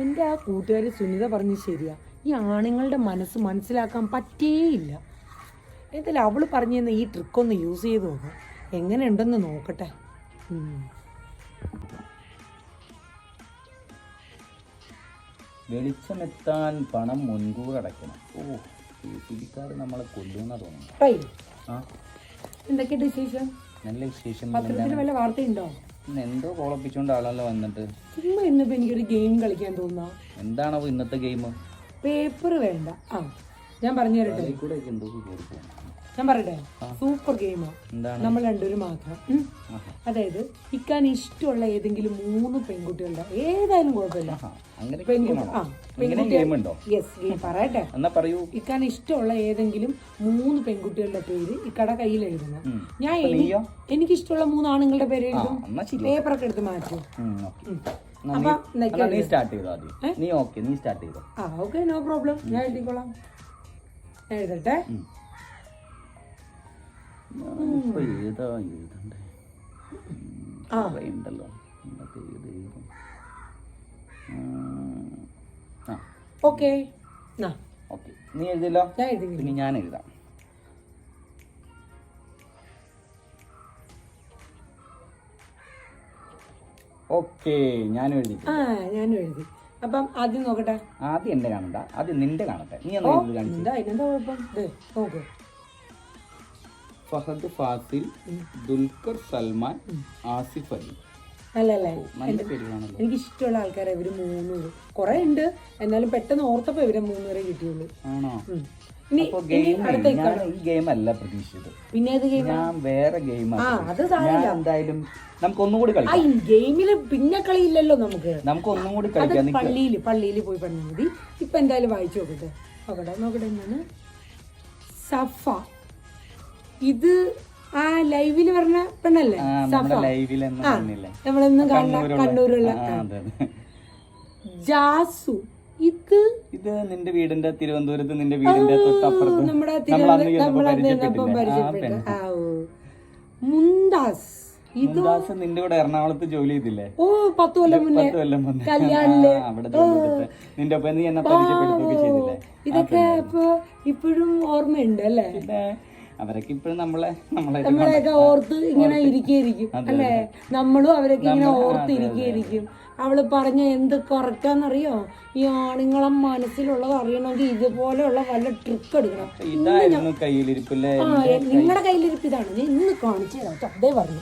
എൻ്റെ ആ കൂട്ടുകാരി സുനിത പറഞ്ഞ് ശരിയാ, ഈ ആണുങ്ങളുടെ മനസ്സ് മനസ്സിലാക്കാൻ പറ്റേയില്ല. എന്തായാലും അവൾ പറഞ്ഞു തന്ന ഈ ട്രിക്കൊന്ന് യൂസ് ചെയ്ത് നോക്കാം, എങ്ങനെ ഉണ്ടെന്ന് നോക്കട്ടെ. വെളിച്ചമെത്താൻ പണം മുൻകൂർ അടയ്ക്കണം. ഓ, പിടിക്കാർ നമ്മളെ കൊല്ലുന്ന തോന്നുന്നു. എന്തൊക്കെയുണ്ട് വിശേഷം? നല്ല വിശേഷം. പത്രത്തിൽ വല്ല വാർത്തയുണ്ടോ? എന്തോ കോളപ്പിച്ചോണ്ട് ആളല്ലോ വന്നിട്ട്. ചുമ്മാ ഇന്നിപ്പോ എനിക്കൊരു ഗെയിം കളിക്കാൻ തോന്നുന്ന. എന്താണോ ഇന്നത്തെ ഗെയിം? പേപ്പർ വേണ്ട. ഞാൻ പറഞ്ഞു തരട്ടെ, ഞാൻ പറയട്ടെ. സൂപ്പർ ഗെയിമാ, നമ്മൾ രണ്ടുപേരും മാത്രം. അതായത് ഇക്കാൻ ഇഷ്ടമുള്ള ഏതെങ്കിലും 3 പെൺകുട്ടികളുടെ, ഏതായാലും കുഴപ്പമില്ല, പറയട്ടെ, ഇക്കാൻ ഇഷ്ടമുള്ള ഏതെങ്കിലും 3 പെൺകുട്ടികളുടെ പേര് ഇക്കടെ കയ്യിൽ എഴുതണം. ഞാൻ എനിക്ക് ഇഷ്ടമുള്ള 3 ആണുങ്ങളുടെ പേര് എഴുതും. പേപ്പറൊക്കെ എടുത്ത് മാറ്റും. Okay, no problem. ഞാൻ എഴുതിക്കോളാം. ഞാൻ എഴുതട്ടെ. ഓക്കെ, നീ എഴുതില്ലോ, പിന്നെ ഞാൻ എഴുതാം. ഓക്കെ, ഞാനും എഴുതി. അപ്പം ആദ്യം നോക്കട്ടെ. ആദ്യം എന്റെ കാണണ്ട, ആദ്യം നിന്റെ കാണട്ടെ. നീ എന്താ കുഴപ്പം? നോക്ക്. ഫഹദ് ഫാസിൽ, ദുൽഖർ സൽമാൻ, ആസിഫ് അലി. അല്ലല്ലേ, എനിക്ക് ഇഷ്ടമുള്ള ആൾക്കാരെ ഇവര് 3 കുറെ ഉണ്ട്, എന്നാലും പെട്ടെന്ന് ഓർത്തപ്പോ ഇവരെ 3 പേരെ കിട്ടിയുള്ളൂ. ആണോ? പിന്നെ ഞാൻ വേറെ ഗെയിം എന്തായാലും നമുക്ക് ഒന്നും കൂടി കളിക്കാം. ഗെയിമില് പിന്നെ കളിയില്ലല്ലോ, നമുക്ക് ഒന്നും കൂടി കളിക്കാം. പള്ളിയിൽ പോയി പറഞ്ഞാൽ മതി. ഇപ്പൊ എന്തായാലും വായിച്ചു നോക്കട്ടെ. എന്താണ് സഫ? ഇത് ആ ലൈവില് പറഞ്ഞ പെണ്ണല്ലേ സഫ? നമ്മളൊന്നും കണ്ണൂരുള്ള. ജാസു, ഇത് നിന്റെ വീടിന്റെ തിരുവനന്തപുരത്ത്, നിന്റെ വീടിന്റെ തൊട്ടപ്പുറത്ത് നമ്മുടെ പരിചയപ്പെട്ട. മുന്താസ്, നിന്റെ കൂടെ എറണാകുളത്ത് ജോലി ചെയ്തില്ലേ? ഓ, 10 കൊല്ലം മുന്നേ കല്യാണില്. നിന്റെ ഒപ്പം നീ എന്നെ പരിചയപ്പെടുത്തുകയൊക്കെ ചെയ്തില്ലേ? ഇതൊക്കെ ഇപ്പൊ ഇപ്പോഴും ഓർമ്മയുണ്ട് അല്ലേ? അവരൊക്കെ ഇപ്പോഴും നമ്മളെയൊക്കെ ഓർത്ത് ഇങ്ങനെ ഇരിക്കും അല്ലേ? നമ്മളും അവരൊക്കെ ഇങ്ങനെ ഓർത്ത് ഇരിക്കും. അവള് പറഞ്ഞ എന്ത് കറക്റ്റാന്നറിയോ? ഈ ആണുങ്ങളെ മനസ്സിലുള്ളത് അറിയണമെങ്കിൽ ഇതുപോലെയുള്ള വല്ല ട്രിക്ക് എടുക്കണം. നിങ്ങളുടെ കയ്യിലിരിപ്പ് ഇതാണ്. ഞാൻ ഇന്ന് കാണിച്ചു തരാം. അതേ പറഞ്ഞു.